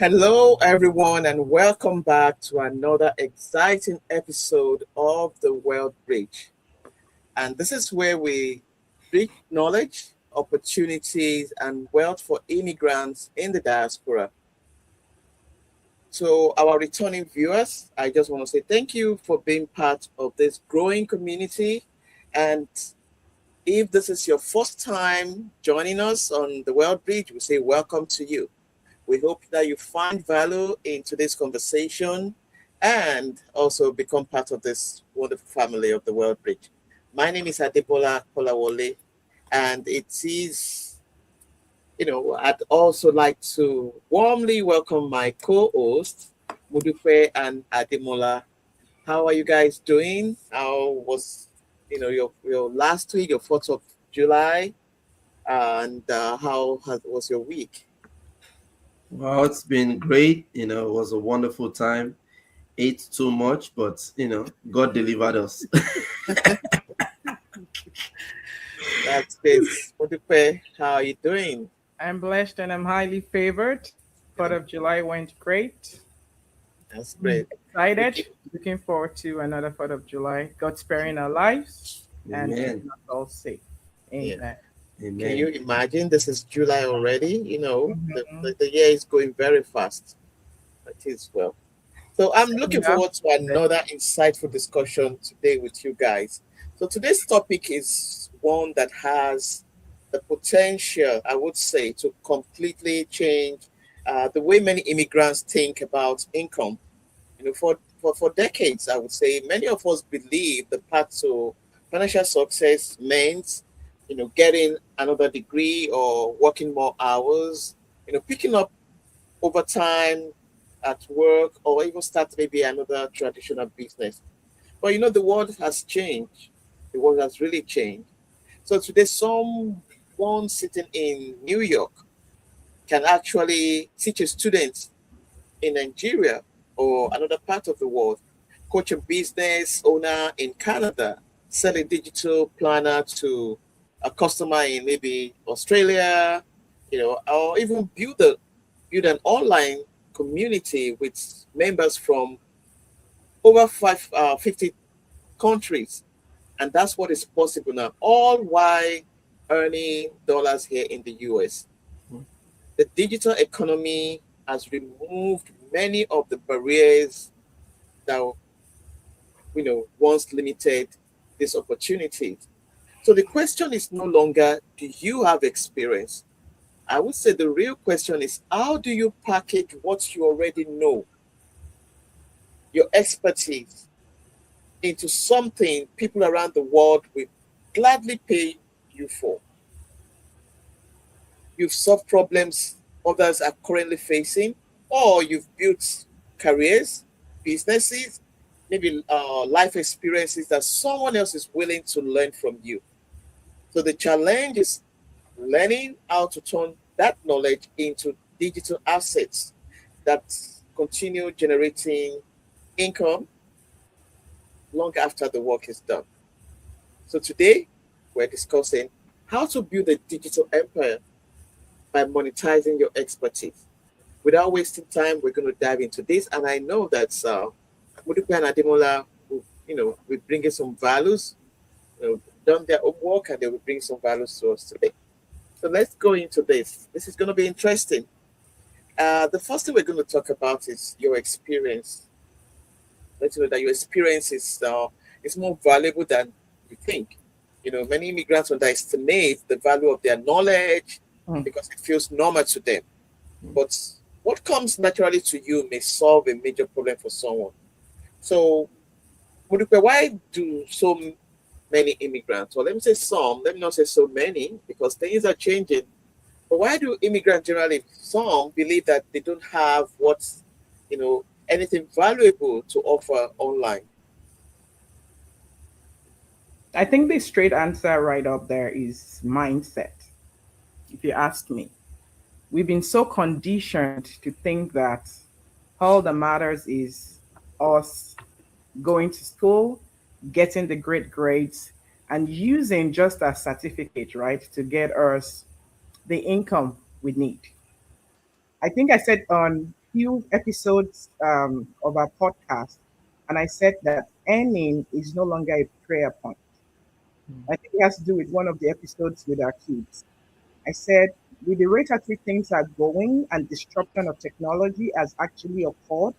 Hello, everyone, and welcome back to another exciting episode of the World Bridge. And this is where we bring knowledge, opportunities, and wealth for immigrants in the diaspora. So, our returning viewers, I just want to say thank you for being part of this growing community. And if this is your first time joining us on the World Bridge, we say welcome to you. We hope that you find value in today's conversation and also become part of this wonderful family of the World Bridge. My name is Adebola Kolawole, and I'd also like to warmly welcome my co-hosts, Mudupe and Ademola. How are you guys doing? How was, your last week, your 4th of July, and was your week? Well, it's been great. It was a wonderful time. Ate too much, but God delivered us. That's great. Mudupe, how are you doing? I'm blessed and I'm highly favored. 4th of July went great. That's great. Excited. Looking forward to another 4th of July. God sparing our lives and Amen. keeping us all safe. Yeah. Amen. Can you Amen. imagine? This is July already. The, Mhm. the, the year is going very fast. It is well. So I'm looking Yeah. forward to another insightful discussion today with you guys. So today's topic is one that has the potential, I would say, to completely change the way many immigrants think about income. For decades, I would say many of us believe the path to financial success meant, getting another degree or working more hours, picking up overtime at work or even start maybe another traditional business. But the world has changed. The world has really changed. So today, someone sitting in New York can actually teach a student in Nigeria or another part of the world, coach a business owner in Canada, sell a digital planner to a customer in maybe Australia, or even build an online community with members from over 50 countries. And that's what is possible now, all while earning dollars here in the US. The digital economy has removed many of the barriers that once limited these opportunities. So the question is no longer, do you have experience? I would say the real question is, how do you package what you already know, your expertise, into something people around the world will gladly pay you for? You've solved problems others are currently facing, or you've built careers, businesses, maybe life experiences that someone else is willing to learn from you. So the challenge is learning how to turn that knowledge into digital assets that continue generating income long after the work is done. So today we're discussing how to build a digital empire by monetizing your expertise. Without wasting time, we're going to dive into this. And I know that Mudupe and Ademola will bring in some values, done their homework, and they will bring some values to us today. So let's go into this. This is going to be interesting. The first thing we're going to talk about is your experience. Let you know that your experience is more valuable than you think. Many immigrants underestimate the value of their knowledge Mm. because it feels normal to them. But what comes naturally to you may solve a major problem for someone. So, Mudupe, why do many immigrants, or let me say some, let me not say so many, because things are changing. But why do immigrants generally, some believe that they don't have anything valuable to offer online? I think the straight answer right up there is mindset, if you ask me. We've been so conditioned to think that all that matters is us going to school, getting the great grades, and using just a certificate, right, to get us the income we need. I think I said on few episodes of our podcast, and I said that earning is no longer a prayer point. I think it has to do with one of the episodes with our kids. I said, with the rate at which things are going and disruption of technology has actually occurred,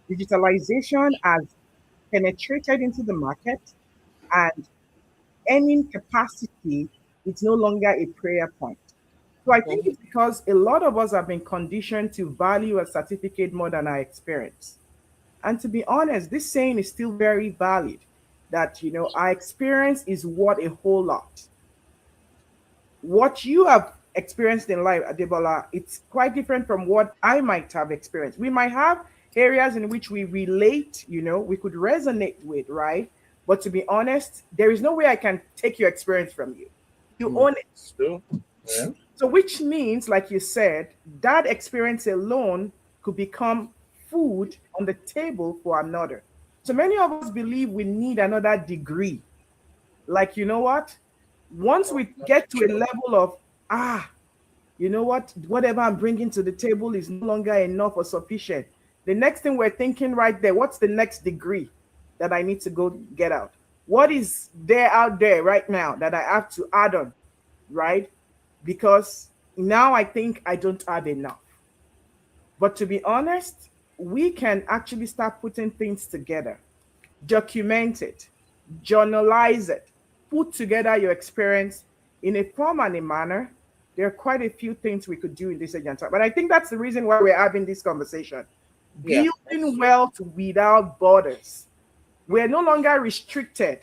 digitalization has penetrated into the market, and earning capacity is no longer a prayer point. So I think Mhm. it's because a lot of us have been conditioned to value a certificate more than our experience. And to be honest, this saying is still very valid that, our experience is worth a whole lot. What you have experienced in life, Adebola, it's quite different from what I might have experienced. We might have areas in which we relate, we could resonate with, right? But to be honest, there is no way I can take your experience from you. You Mm. own it. So, yeah. So, which means, like you said, that experience alone could become food on the table for another. So, many of us believe we need another degree. Like, you know what? Once Oh, we that's get to a true. level of, you know what? Whatever I'm bringing to the table is no longer enough or sufficient. The next thing we're thinking right there, what's the next degree that I need to go get out? What is there out there right now that I have to add on, right? Because now I think I don't have enough. But to be honest, we can actually start putting things together, document it, journalize it, put together your experience in a form and a manner. There are quite a few things we could do in this age and time. But I think that's the reason why we're having this conversation. Yeah, that's Building true. wealth without borders. We're no longer restricted,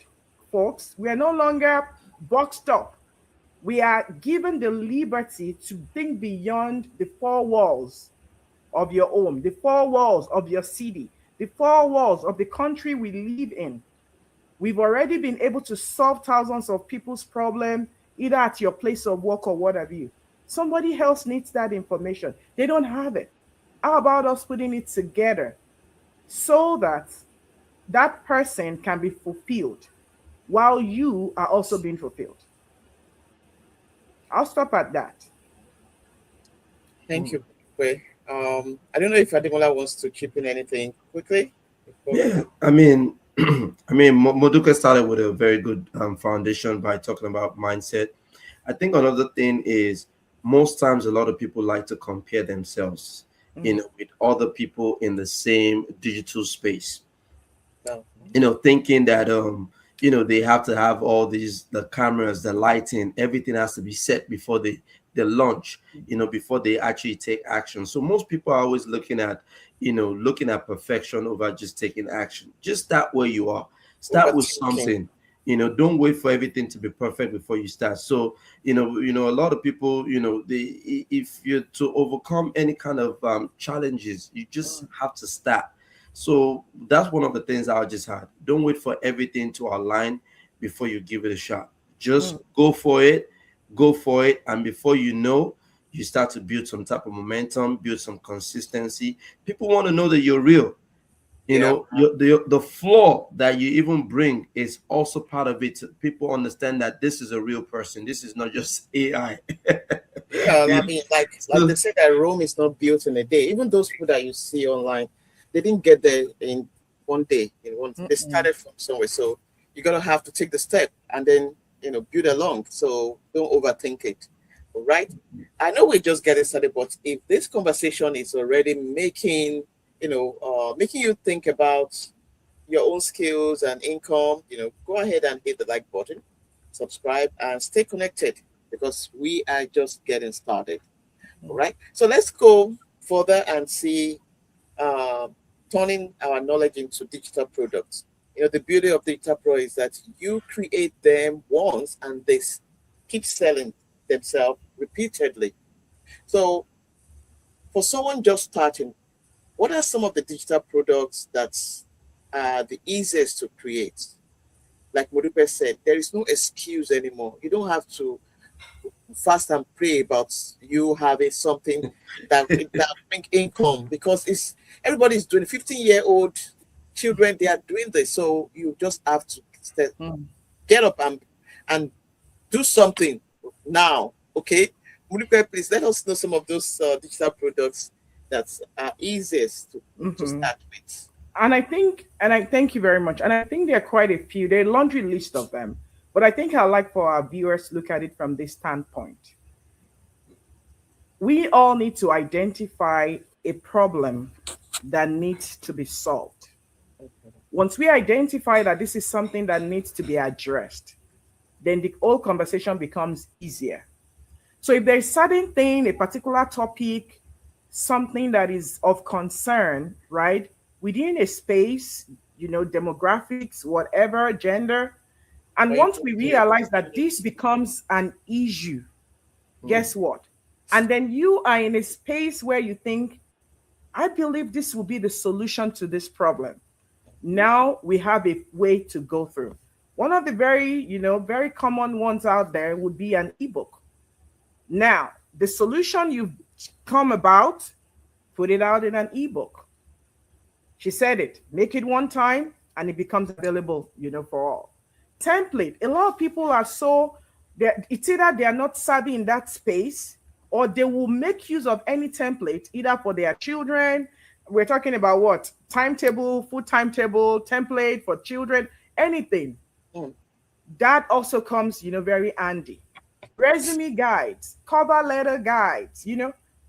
folks. We are no longer boxed up. We are given the liberty to think beyond the four walls of your home, the four walls of your city, the four walls of the country we live in. We've already been able to solve thousands of people's problem, either at your place of work or what have you. Somebody else needs that information. They don't have it. How about us putting it together so that that person can be fulfilled while you are also being fulfilled? I'll stop at that. Thank Mm. you. Kwe. I don't know if Ademola wants to chip in anything quickly before we. Yeah, I mean, Moduka started with a very good foundation by talking about mindset. I think another thing is most times a lot of people like to compare themselves, Mhm. with other people in the same digital space. No. Thinking that they have to have all these the cameras, the lighting, everything has to be set before they launch, before they actually take action. So most people are always looking at perfection over just taking action. Just start where you are. Start with Overthinking. something. Don't wait for everything to be perfect before you start. So a lot of people, if you're to overcome any kind of challenges, you just have to start. So that's one of the things I just had. Don't wait for everything to align before you give it a shot. Mm. Just go for it, and before you know, you start to build some type of momentum, build some consistency. People want to know that you're real. Yeah. The flaw that you even bring is also part of it. People understand that this is a real person. This is not just AI. Yeah, I mean, like they So, say that Rome is not built in a day. Even those people that you see online, they didn't get there in one day. They Mm-mm. started from somewhere. So you're gonna have to take the step and then build along. So don't overthink it. All right. I know we're just getting started, but if this conversation is already making you think about your own skills and income, go ahead and hit the like button, subscribe, and stay connected because we are just getting started. All right. So let's go further and see uh, turning our knowledge into digital products. The beauty of digital pro is that you create them once and they keep selling themselves repeatedly. So for someone just starting, what are some of the digital products that's the easiest to create? Like Modipe said, there is no excuse anymore. You don't have to fast and pray about you having something that bring income because it's everybody's doing 15-year-old children, they are doing this. So you just have to Mm. get up and do something now. Okay. Modipe, please let us know some of those digital products that's easiest to Mhm. start with. And I thank you very much. And I think there are quite a few. There are a laundry list of them. But I think I'd like for our viewers to look at it from this standpoint. We all need to identify a problem that needs to be solved. Once we identify that this is something that needs to be addressed, then the whole conversation becomes easier. So if there's certain thing, a particular topic, something that is of concern, right? Within a space, demographics, whatever, gender. And Or once even we the realize that this community. becomes an issue, Hmm. guess what? And then you are in a space where you think, I believe this will be the solution to this problem. Now we have a way to go through. One of the very common ones out there would be an ebook. Now, the solution you've come about, put it out in an ebook. She said it. Make it one time and it becomes available, for all. Template. A lot of people are so it's either they are not savvy in that space or they will make use of any template either for their children. We're talking about what? Timetable, food timetable, template for children, anything. Mm. That also comes, very handy. Resume guides, cover letter guides,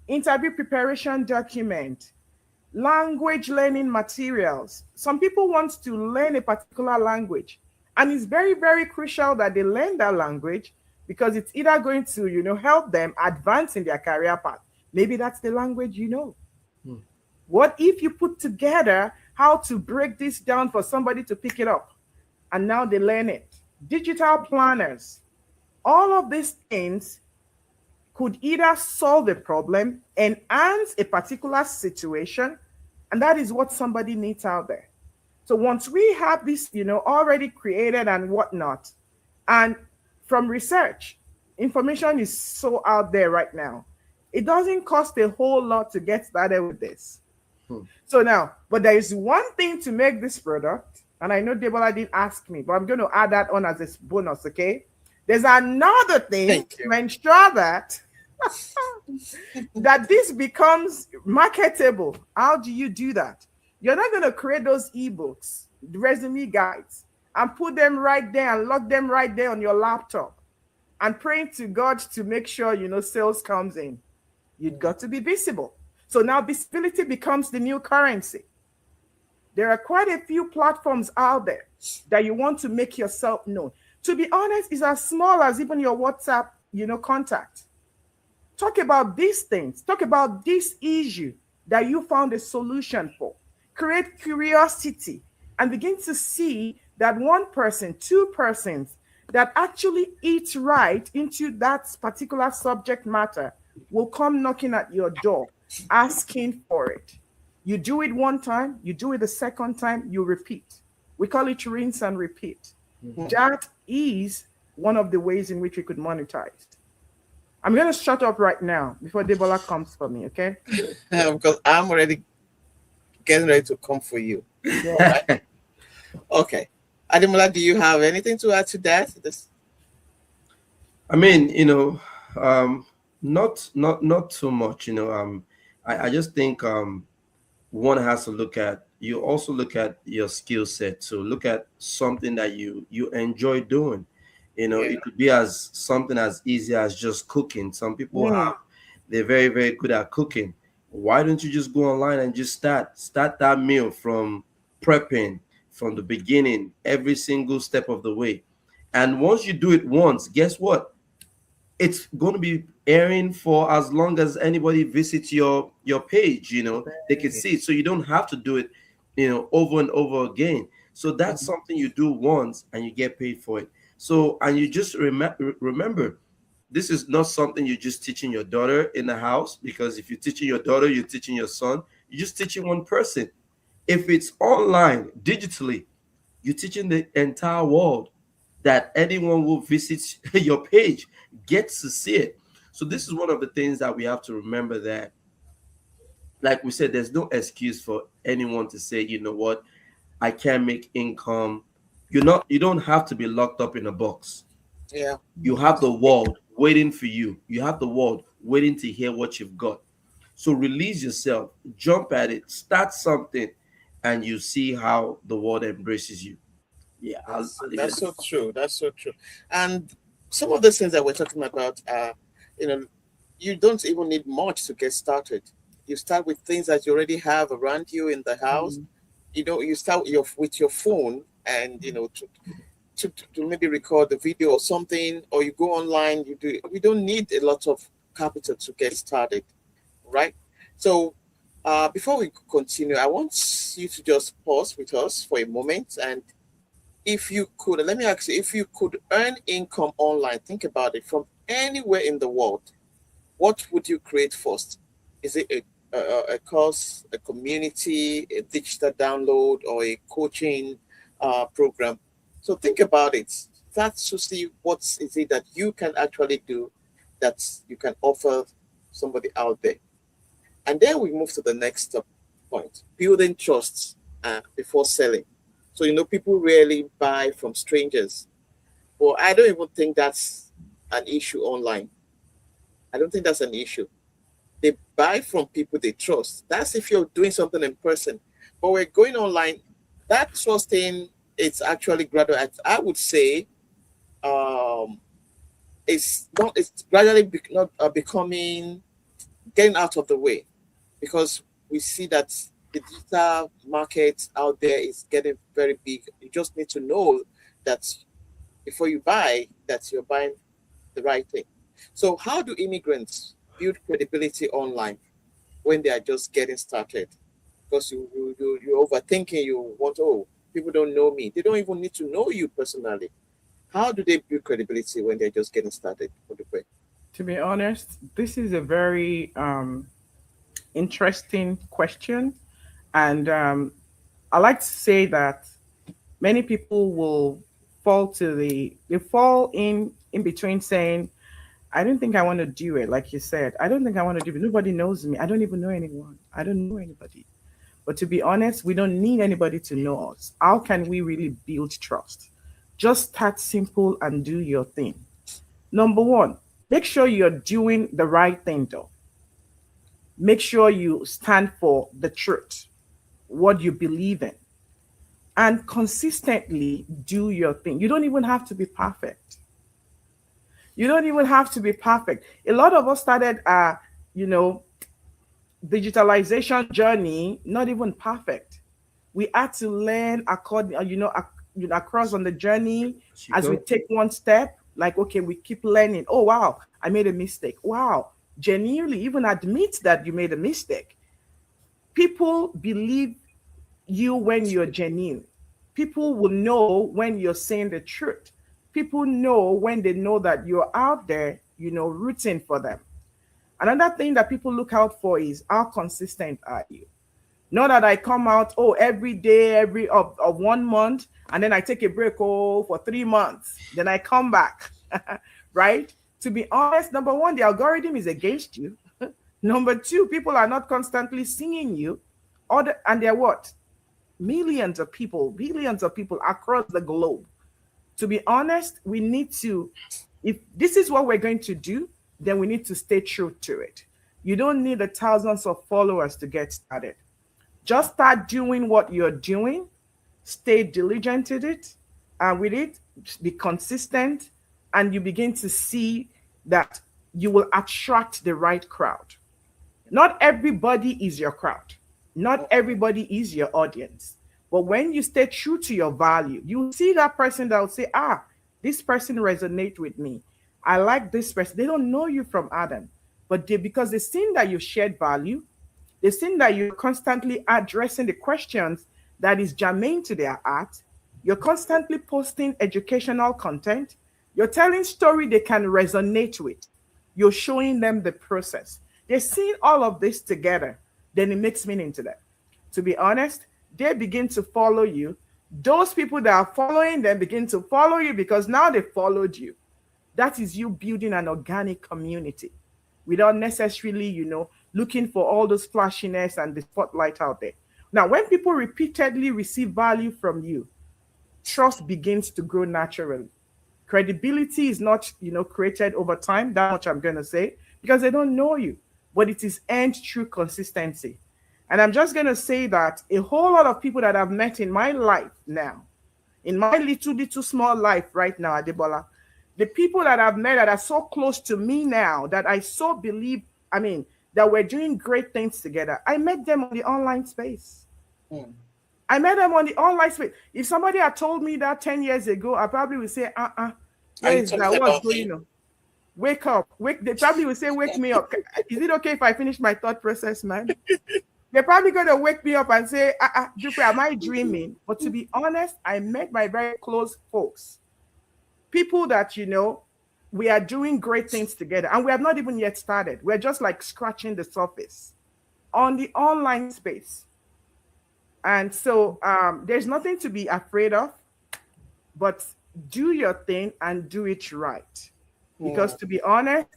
interview preparation document, language learning materials. Some people want to learn a particular language, and it's very, very crucial that they learn that language because it's either going to, help them advance in their career path. Maybe that's the language you know. Hmm. What if you put together how to break this down for somebody to pick it up and now they learn it? Digital planners, all of these things could either solve a problem, enhance a particular situation, and that is what somebody needs out there. So once we have this, already created and whatnot, and from research, information is so out there right now. It doesn't cost a whole lot to get started with this. Hmm. So now, but there is one thing to make this product, and I know Debola didn't ask me, but I'm going to add that on as a bonus, okay? There's another thing Thank to you. ensure that that this becomes marketable. How do you do that? You're not going to create those ebooks, resume guides, and put them right there and lock them right there on your laptop and praying to God to make sure sales comes in. You've got to be visible. So now visibility becomes the new currency. There are quite a few platforms out there that you want to make yourself known. To be honest, it's as small as even your WhatsApp, contact. Talk about these things. Talk about this issue that you found a solution for. Create curiosity and begin to see that one person, two persons that actually eat right into that particular subject matter will come knocking at your door asking for it. You do it one time, you do it the second time, you repeat. We call it rinse and repeat. Mhm. Mm. That is one of the ways in which we could monetize. I'm going to shut up right now before Debola comes for me, okay? Because I'm already getting ready to come for you. Yeah. All right. Okay. Ademola, do you have anything to add to that? This, I mean, not too much. I just think one has to look at, you also look at your skill set. So look at something that you enjoy doing. yeah. It could be as something as easy as just cooking. Some people Mm, have, they're very, very good at cooking. Why don't you just go online and just start that meal from prepping from the beginning, every single step of the way. And once you do it once, guess what? It's going to be airing for as long as anybody visits your page. They can see it, so you don't have to do it over and over again. So that's something you do once and you get paid for it. So, and you just remember, this is not something you're just teaching your daughter in the house, because if you're teaching your daughter, you're teaching your son, you're just teaching one person. If it's online digitally, you're teaching the entire world, that anyone who visits your page gets to see it. So this is one of the things that we have to remember, that, like we said, there's no excuse for anyone to say, you know what, I can't make income. You don't have to be locked up in a box. Yeah. You have the world waiting for you. You have the world waiting to hear what you've got. So release yourself, jump at it, start something, and you see how the world embraces you. Yeah, I'll leave it That's at so true. That's so true. And some of the things that we're talking about are, you know, you don't even need much to get started. You start with things that you already have around you in the house. Mm. You know, you start with your phone, and to maybe record the video or something, or you go online. You do. We don't need a lot of capital to get started, right? So, before we continue, I want you to just pause with us for a moment. And if you could, let me ask you, if you could earn income online, think about it, from anywhere in the world, what would you create first? Is it a course, a community, a digital download, or a coaching program? So think about it. Start to see what is it that you can actually do, that you can offer somebody out there. And then we move to the next point, building trust before selling. So, people rarely buy from strangers. Well, I don't even think that's an issue online. I don't think that's an issue. They buy from people they trust. That's if you're doing something in person. But we're going online. That trusting, it's actually gradual. I would say um, it's not. It's gradually not becoming, getting out of the way, because we see that the digital market out there is getting very big. You just need to know that before you buy, that you're buying the right thing. So, how do immigrants build credibility online when they are just getting started? Because you're overthinking. You want, oh, people don't know me. They don't even need to know you personally. How do they build credibility when they're just getting started? For the way? To be honest, this is a very interesting question. And I like to say that many people will they fall in between saying, I don't think I want to do it. Like you said, I don't think I want to do it. Nobody knows me. I don't even know anyone. I don't know anybody. But to be honest, we don't need anybody to know us. How can we really build trust? Just start simple and do your thing. Number one, make sure you're doing the right thing though. Make sure you stand for the truth, what you believe in, and consistently do your thing. You don't even have to be perfect. You don't even have to be perfect. A lot of us started you know, digitalization journey not even perfect. We had to learn according, across on the journey as you as we go. take one step. Like, okay, we keep learning. Oh wow, I made a mistake. Wow, genuinely, even admit that you made a mistake. People believe you when you're genuine. People will know when you're saying the truth. People know when they know that you're out there, rooting for them. Another thing that people look out for is how consistent are you? Not that I come out, oh, every day, every of 1 month, and then I take a break, oh, for 3 months. Then I come back, right? To be honest, number one, the algorithm is against you. Number two, people are not constantly seeing you. And they're what? Millions of people, billions of people across the globe. To be honest, we need to, if this is what we're going to do, then we need to stay true to it. You don't need the thousands of followers to get started. Just start doing what you're doing, stay diligent with it, be consistent, and you begin to see that you will attract the right crowd. Not everybody is your crowd. Not everybody is your audience. But when you stay true to your value, you see that person that will say, this person resonate with me. I like this person. They don't know you from Adam, but because they've seen that you shared value, they've seen that you're constantly addressing the questions that is germane to their art. You're constantly posting educational content. You're telling story they can resonate with. You're showing them the process. They're seeing all of this together. Then it makes meaning to them. To be honest, they begin to follow you. Those people that are following them begin to follow you because now they followed you. That is you building an organic community without necessarily, looking for all those flashiness and the spotlight out there. Now, when people repeatedly receive value from you, trust begins to grow naturally. Credibility is not, created over time. That much I'm going to say because they don't know you. but it is earned through consistency. And I'm just going to say that a whole lot of people that I've met in my life now, in my little small life right now, Adebola, the people that I've met that are so close to me now that I so believe, I mean, that we're doing great things together. I met them on the online space. Mm. I met them on the online space. If somebody had told me that 10 years ago, I probably would say, Are where you is that? talking What's about going me? on? Wake up. They probably would say, wake me up. Is it okay if I finish my thought process, man? They're probably going to wake me up and say, Dupe, am I dreaming? But to be honest, I met my very close folks, people that, we are doing great things together. And we have not even yet started. We're just like scratching the surface on the online space. And so there's nothing to be afraid of, but do your thing and do it right. Because Mm. to be honest,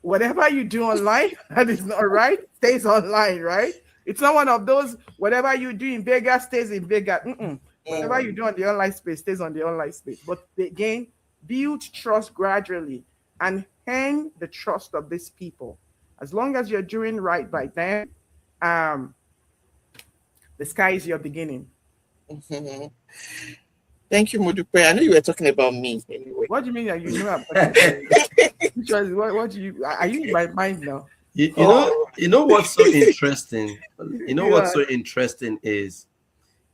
whatever you do online that is not right stays online, right? It's not one of those whatever you do in Vegas stays in Vegas. Mm-mm. Whatever you Mm. do on the online space stays on the online space. But again, build trust gradually and earn the trust of these people. As long as you're doing right by them, um, the sky is your beginning. Mhm. Thank you, Modupe. I know you were talking about me anyway. What do you mean that you know I'm talking about you? Which was, what do you are you in my mind now? Oh, You know what's so interesting? You know what's Yeah. so interesting is,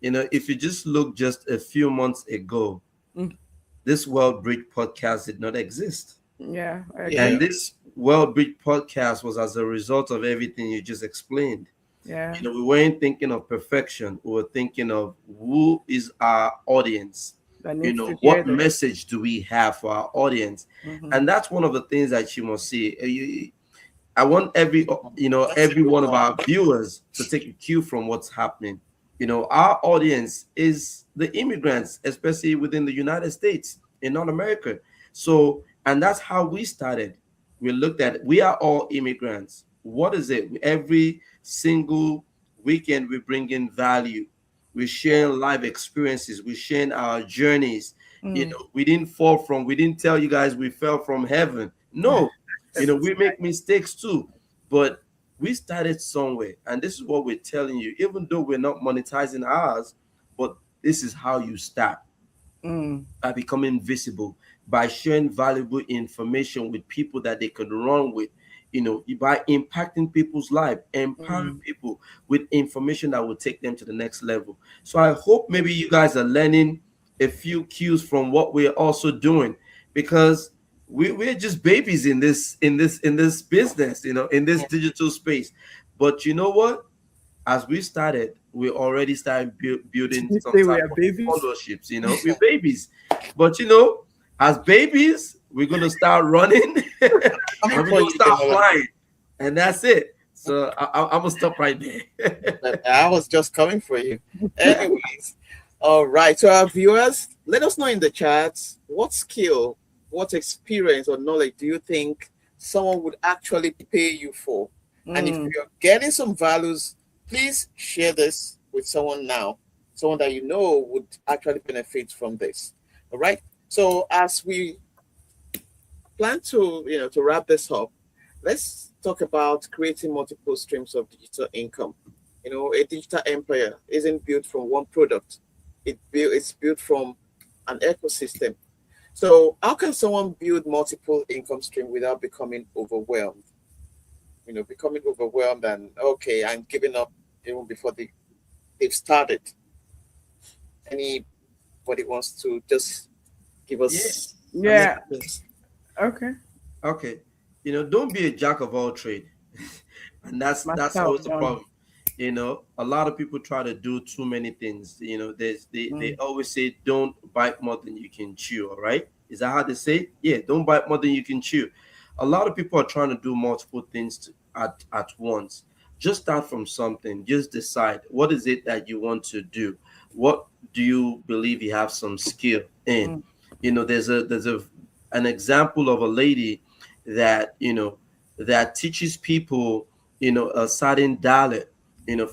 if you just look just a few months ago, Mm, this World Bridge podcast did not exist. yeah, I yeah. And agree. this World Bridge podcast was as a result of everything you just explained. Yeah. We weren't thinking of perfection. We were thinking of who is our audience. That needs to hear What this. message do we have for our audience? Hmm. And that's one of the things that you must see. I want That's a every good one of one. our viewers to take a cue from what's happening. Our audience is the immigrants, especially within the United States in North America. So, and that's how we started. We looked at we are all immigrants. What is it? Every single weekend we bring in value. We're sharing life experiences. We're sharing our journeys. Mm. We didn't tell you guys we fell from heaven. No, we make mistakes too, but we started somewhere, and this is what we're telling you. Even though we're not monetizing ours, but this is how you start Mm. by becoming visible, by sharing valuable information with people that they could run with, by impacting people's life, empowering Mm. people with information that will take them to the next level. So I hope maybe you guys are learning a few cues from what we're also doing, because we're just babies in this business, in this digital space. But you know what? As we started, we already started Did building you some say we type are of babies? followerships. We're babies, but as babies, we're gonna start running and Coming we're for gonna you, start Demola. flying, and that's it. So I'm gonna stop right there. I was just coming for you. Anyways, all right. So our viewers, let us know in the chats what skill, what experience or knowledge do you think someone would actually pay you for? And if Mm. you're getting some values, please share this with someone now, someone that you know would actually benefit from this. All right. So as we plan to wrap this up, let's talk about creating multiple streams of digital income. A digital empire isn't built from one product. It's built from an ecosystem. So how can someone build multiple income stream without becoming overwhelmed? Becoming overwhelmed and okay, I'm giving up even before they've started. Anybody wants to just give Yeah. us an Yeah. instance? Okay. Okay. Don't be a jack of all trade, and that's Master of always the none. problem. A lot of people try to do too many things. They Mm. always say don't bite more than you can chew. All right, is that how they say? Yeah, don't bite more than you can chew. A lot of people are trying to do multiple things at once. Just start from something. Just decide what is it that you want to do. What do you believe you have some skill in? Mm. There's an example of a lady that that teaches people a certain dialect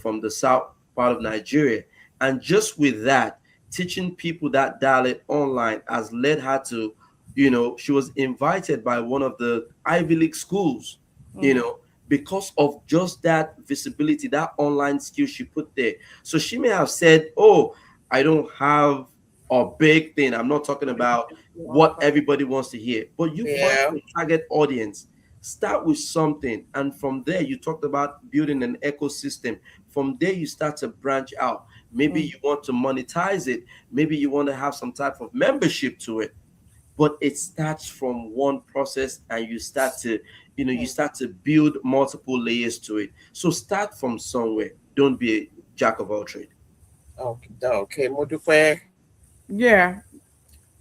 from the south part of Nigeria, and just with that, teaching people that dialect online has led her to she was invited by one of the Ivy League schools you know, because of just that visibility, that online skill she put there. So she may have said, oh, I don't have a big thing. I'm not talking about what everybody wants to hear, but you find Yeah. your target audience. Start with something, and from there, you talked about building an ecosystem. From there, you start to branch out. Maybe you want to monetize it, maybe you want to have some type of membership to it, but it starts from one process, and you start to, you start to build multiple layers to it. So start from somewhere. Don't be a jack of all trade. Okay. Okay. Modupe. Yeah,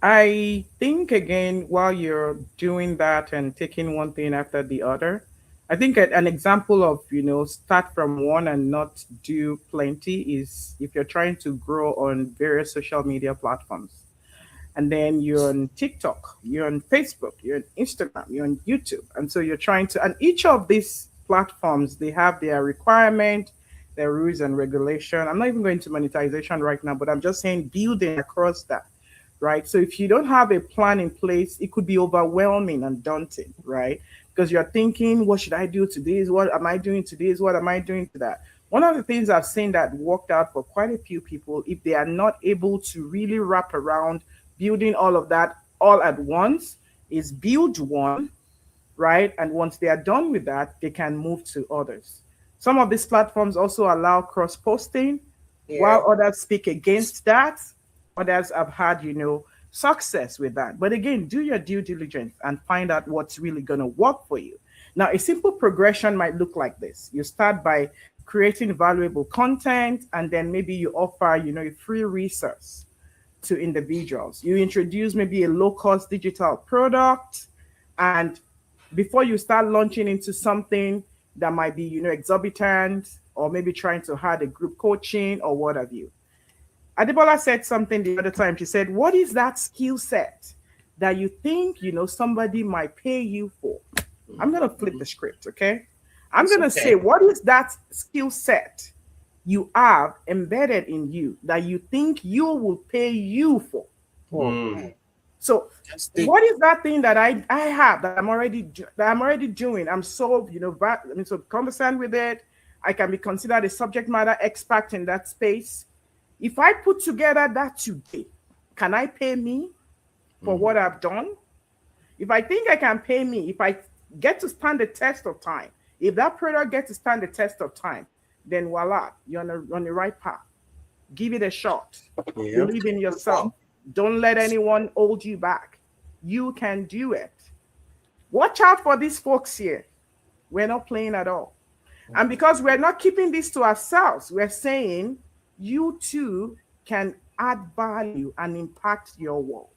I think again, while you're doing that and taking one thing after the other, I think an example of, start from one and not do plenty is if you're trying to grow on various social media platforms. And then you're on TikTok, you're on Facebook, you're on Instagram, you're on YouTube. And so you're trying to, and each of these platforms, they have their requirement, their rules and regulation. I'm not even going to monetization right now, but I'm just saying building across that, right? So if you don't have a plan in place, it could be overwhelming and daunting, right? Because you're thinking, what should I do to this? What am I doing to this? What am I doing to that? One of the things I've seen that worked out for quite a few people, if they are not able to really wrap around building all of that all at once, is build one, right? And once they are done with that, they can move to others. Some of these platforms also allow cross posting, Yeah. while others speak against that. Others have had, success with that. But again, do your due diligence and find out what's really going to work for you. Now, a simple progression might look like this. You start by creating valuable content, and then maybe you offer, a free resource to individuals. You introduce maybe a low cost digital product, and before you start launching into something that might be, exorbitant, or maybe trying to add a group coaching or what have you. Adebola said something the other time. She said, what is that skill set that you think, somebody might pay you for? I'm going to flip the script, okay? I'm It's going to say, okay. what is that skill set you have embedded in you that you think you will pay you for? Oh, So that's deep. what is that thing that I have that I'm already doing? I'm so, so conversant with it. I can be considered a subject matter expert in that space. If I put together that today, can I pay me for what I've done? If I think I can pay me, if I get to stand the test of time, if that product gets to stand the test of time, then voila, you're on the right path. Give it a shot. Yeah. Believe in Good one. yourself. Don't let anyone hold you back. You can do it. Watch out for these folks here. We're not playing at all. And because we're not keeping this to ourselves, we're saying you too can add value and impact your world.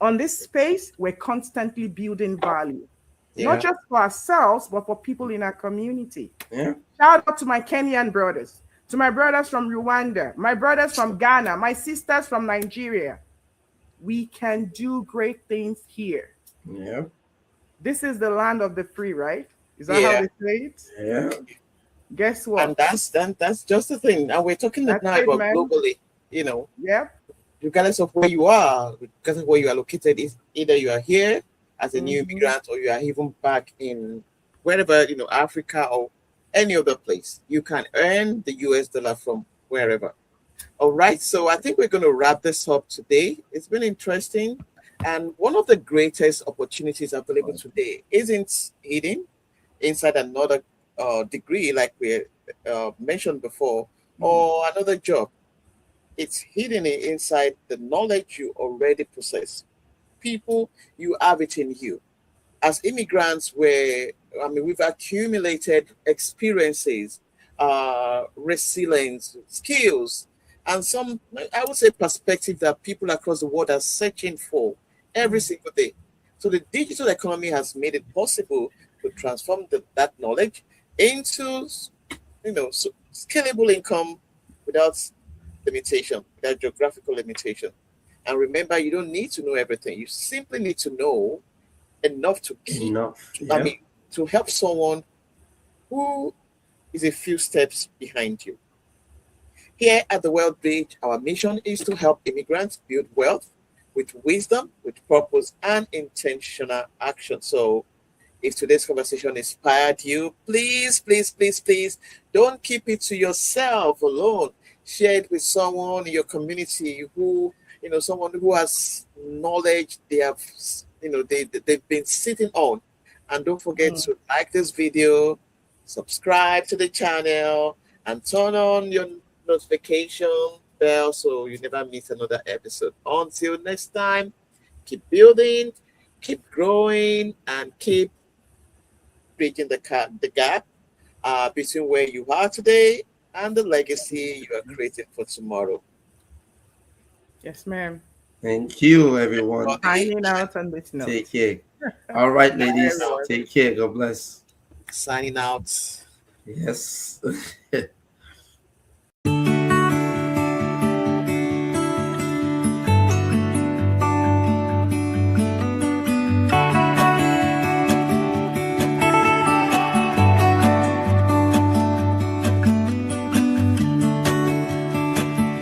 On this space, we're constantly building value, not Yeah. just for ourselves, but for people in our community. Yeah. Shout out to my Kenyan brothers, to my brothers from Rwanda, my brothers from Ghana, my sisters from Nigeria. We can do great things here. Yeah. This is the land of the free, right? Is that how Yeah. they say it? Yeah. Guess And what? that's just the thing. And we're talking That's now it, about man. globally, you know, Yep. regardless of where you are, regardless of where you are located, is either you are here as a new Mm-hmm. immigrant or you are even back in wherever, Africa or any other place. You can earn the US dollar from wherever. All right. So I think we're going to wrap this up today. It's been interesting. And one of the greatest opportunities available today isn't hidden inside another degree, like we mentioned before, or another job. It's hidden inside the knowledge you already possess. People, you have it in you. As immigrants, we've accumulated experiences, resilience, skills, and some, I would say, perspective that people across the world are searching for every single day. So the digital economy has made it possible to transform that knowledge into, scalable income without limitation, without geographical limitation. And remember, you don't need to know everything. You simply need to know enough to keep, Enough. I Yeah. mean, to help someone who is a few steps behind you. Here at the Wealth Bridge, our mission is to help immigrants build wealth with wisdom, with purpose, and intentional action. So If today's conversation inspired you, please, please, please, please don't keep it to yourself alone. Share it with someone in your community who, someone who has knowledge they have, they've been sitting on. And don't forget Mm. to like this video, subscribe to the channel, and turn on your notification bell so you never miss another episode. Until next time, keep building, keep growing, and keep bridging the gap between where you are today and the legacy you are creating for tomorrow. Yes, ma'am. Thank you, everyone. Everybody, Signing out on this note. Take care. All right, signing ladies. out. Everyone. Take care. God bless. Signing out. Yes.